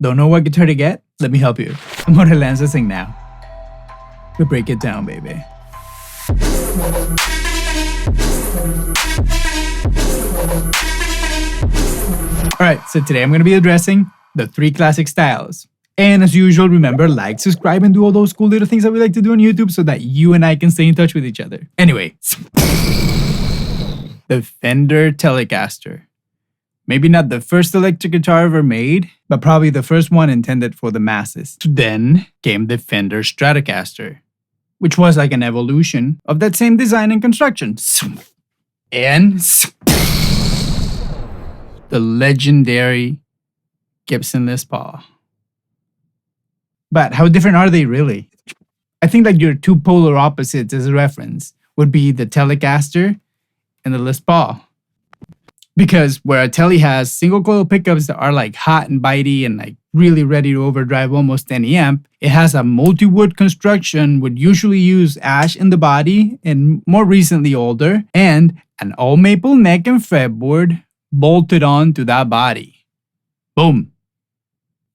Don't know what guitar to get? Let me help you. I'm gonna lance this thing now. We break it down, baby. Alright, so today I'm gonna be addressing the 3 classic styles. And as usual, remember, like, subscribe, and do all those cool little things that we like to do on YouTube so that you and I can stay in touch with each other. Anyway, the Fender Telecaster. Maybe not the first electric guitar ever made, but probably the first one intended for the masses. Then came the Fender Stratocaster, which was like an evolution of that same design and construction. And the legendary Gibson Les Paul. But how different are they really? I think like your 2 polar opposites as a reference would be the Telecaster and the Les Paul. Because where a Tele has single coil pickups that are like hot and bitey and like really ready to overdrive almost any amp, it has a multi-wood construction, would usually use ash in the body and more recently older, and an all maple neck and fretboard bolted on to that body. Boom.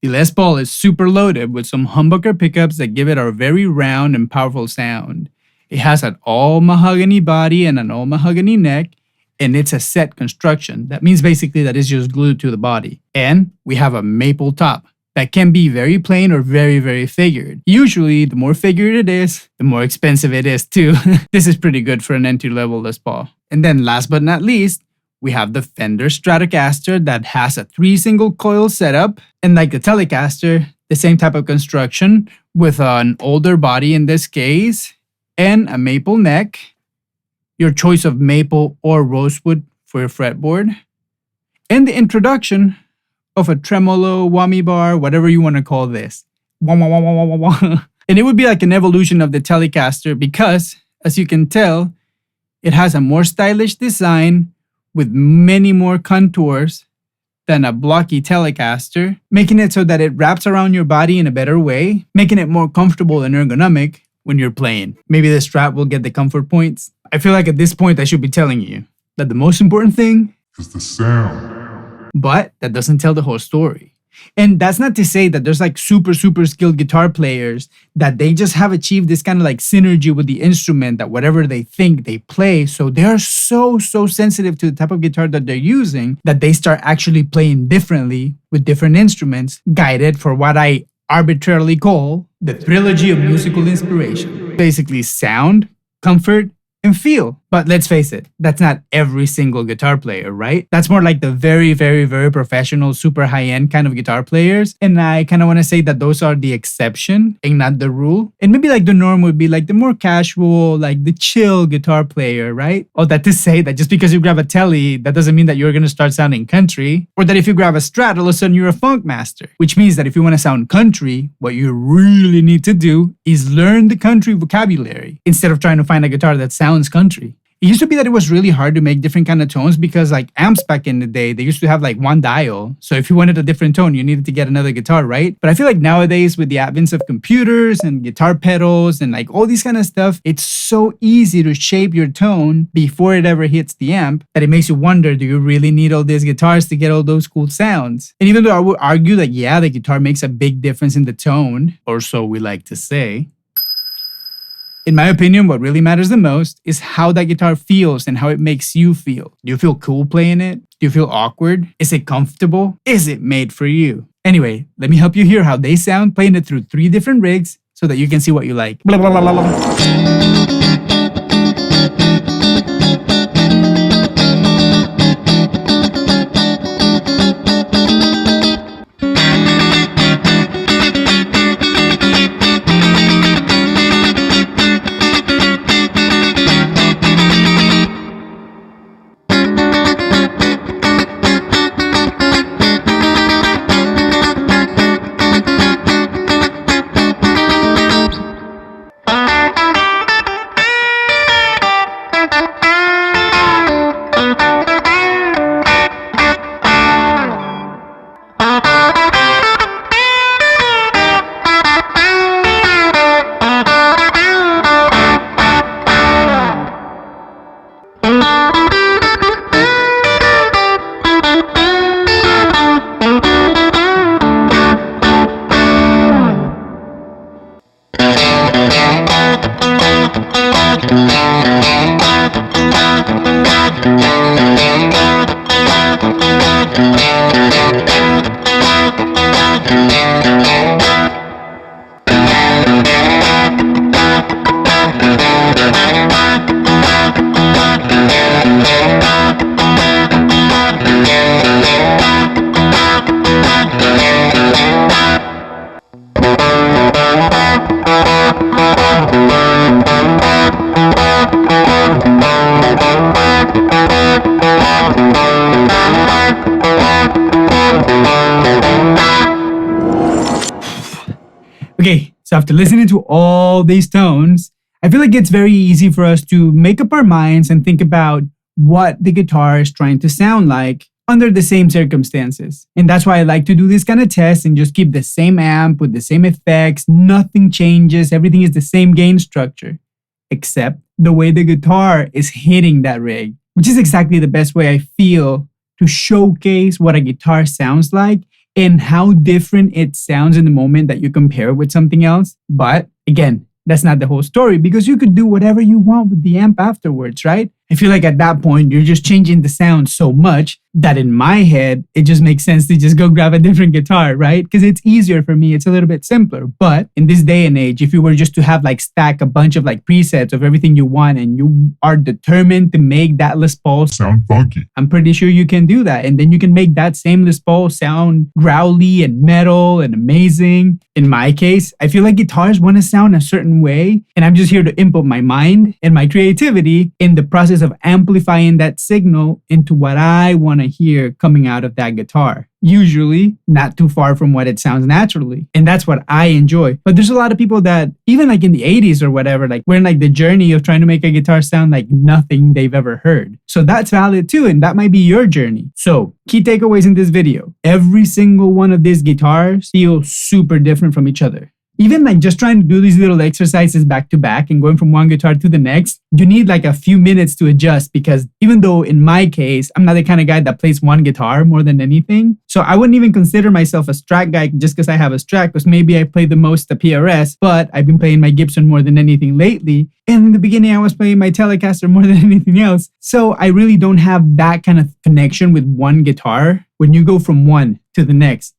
The Les Paul is super loaded with some humbucker pickups that give it a very round and powerful sound. It has an all mahogany body and an all mahogany neck, and it's a set construction. That means basically that it's just glued to the body. And we have a maple top that can be very plain or very, very figured. Usually, the more figured it is, the more expensive it is too. This is pretty good for an entry-level Les Paul. And then last but not least, we have the Fender Stratocaster that has a 3 single coil setup, and like the Telecaster, the same type of construction with an older body in this case, and a maple neck, your choice of maple or rosewood for your fretboard, and the introduction of a tremolo, whammy bar, whatever you want to call this. And it would be like an evolution of the Telecaster because, as you can tell, it has a more stylish design with many more contours than a blocky Telecaster, making it so that it wraps around your body in a better way, making it more comfortable and ergonomic when you're playing. Maybe the Strat will get the comfort points. I feel like at this point I should be telling you that the most important thing is the sound. But that doesn't tell the whole story. And that's not to say that there's like super skilled guitar players that they just have achieved this kind of like synergy with the instrument that whatever they think they play. So they're so sensitive to the type of guitar that they're using that they start actually playing differently with different instruments, guided for what I arbitrarily call the trilogy of musical inspiration. Basically sound, comfort, and feel. But let's face it, that's not every single guitar player, right? That's more like the very professional, super high-end kind of guitar players. And I kind of want to say that those are the exception and not the rule. And maybe like the norm would be like the more casual, like the chill guitar player, right? Or that to say that just because you grab a Tele, that doesn't mean that you're going to start sounding country. Or that if you grab a Strat, all of a sudden you're a funk master. Which means that if you want to sound country, what you really need to do is learn the country vocabulary instead of trying to find a guitar that sounds country. It used to be that it was really hard to make different kind of tones because like amps back in the day, they used to have like one dial. So if you wanted a different tone, you needed to get another guitar, right? But I feel like nowadays with the advent of computers and guitar pedals and like all these kind of stuff, it's so easy to shape your tone before it ever hits the amp that it makes you wonder, do you really need all these guitars to get all those cool sounds? And even though I would argue that, yeah, the guitar makes a big difference in the tone, or so we like to say, in my opinion, what really matters the most is how that guitar feels and how it makes you feel. Do you feel cool playing it? Do you feel awkward? Is it comfortable? Is it made for you? Anyway, let me help you hear how they sound playing it through 3 different rigs so that you can see what you like. Blah, blah, blah, blah, blah. Okay, so after listening to all these tones, I feel like it's very easy for us to make up our minds and think about what the guitar is trying to sound like under the same circumstances. And that's why I like to do this kind of test and just keep the same amp with the same effects, nothing changes, everything is the same gain structure, except the way the guitar is hitting that rig, which is exactly the best way I feel to showcase what a guitar sounds like and how different it sounds in the moment that you compare it with something else. But again, that's not the whole story because you could do whatever you want with the amp afterwards, right? I feel like at that point, you're just changing the sound so much that in my head, it just makes sense to just go grab a different guitar, right? Because it's easier for me. It's a little bit simpler. But in this day and age, if you were just to have like stack a bunch of like presets of everything you want and you are determined to make that Les Paul sound funky, I'm pretty sure you can do that. And then you can make that same Les Paul sound growly and metal and amazing. In my case, I feel like guitars want to sound a certain way. And I'm just here to input my mind and my creativity in the process of amplifying that signal into what I want to hear coming out of that guitar. Usually not too far from what it sounds naturally. And that's what I enjoy. But there's a lot of people that even like in the 80s or whatever, like we're in like the journey of trying to make a guitar sound like nothing they've ever heard. So that's valid too. And that might be your journey. So key takeaways in this video. Every single one of these guitars feels super different from each other. Even like just trying to do these little exercises back to back and going from one guitar to the next, you need like a few minutes to adjust because even though in my case, I'm not the kind of guy that plays one guitar more than anything. So I wouldn't even consider myself a Strat guy just because I have a Strat because maybe I play the most the PRS, but I've been playing my Gibson more than anything lately. And in the beginning, I was playing my Telecaster more than anything else. So I really don't have that kind of connection with one guitar. When you go from one to the next,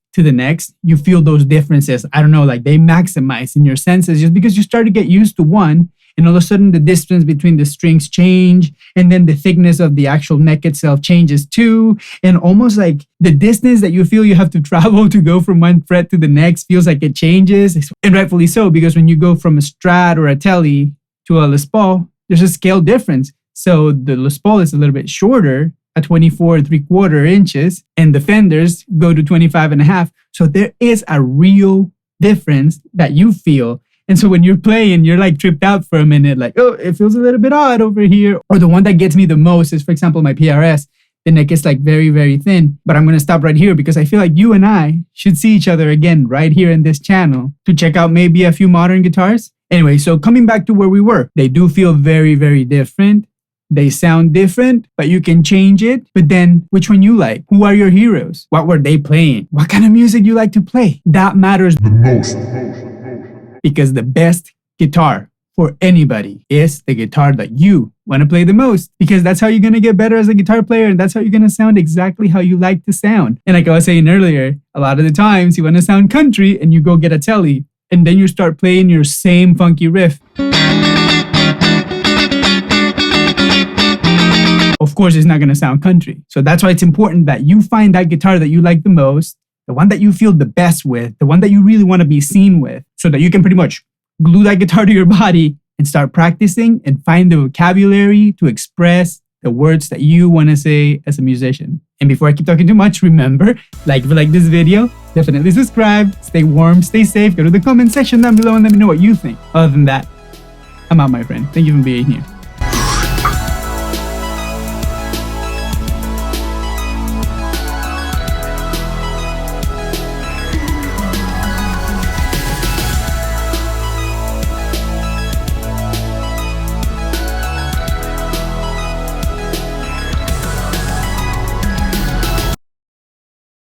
you feel those differences. I don't know, like they maximize in your senses just because you start to get used to one and all of a sudden the distance between the strings change and then the thickness of the actual neck itself changes too. And almost like the distance that you feel you have to travel to go from one fret to the next feels like it changes. And rightfully so, because when you go from a Strat or a Tele to a Les Paul, there's a scale difference. So the Les Paul is a little bit shorter at 24.75 inches and the Fenders go to 25.5. So there is a real difference that you feel. And so when you're playing, you're like tripped out for a minute, like, oh, it feels a little bit odd over here. Or the one that gets me the most is, for example, my PRS. The neck is like very, very thin. But I'm going to stop right here because I feel like you and I should see each other again right here in this channel to check out maybe a few modern guitars. Anyway, so coming back to where we were, they do feel very, very different. They sound different, but you can change it. But then which one you like? Who are your heroes? What were they playing? What kind of music you like to play? That matters the most. Because the best guitar for anybody is the guitar that you want to play the most. Because that's how you're going to get better as a guitar player. And that's how you're going to sound exactly how you like to sound. And like I was saying earlier, a lot of the times you want to sound country and you go get a Tele. And then you start playing your same funky riff. Of course, it's not going to sound country. So that's why it's important that you find that guitar that you like the most, the one that you feel the best with, the one that you really want to be seen with, so that you can pretty much glue that guitar to your body and start practicing and find the vocabulary to express the words that you want to say as a musician. And before I keep talking too much, remember, like if you like this video, definitely subscribe, stay warm, stay safe, go to the comment section down below and let me know what you think. Other than that, I'm out, my friend. Thank you for being here.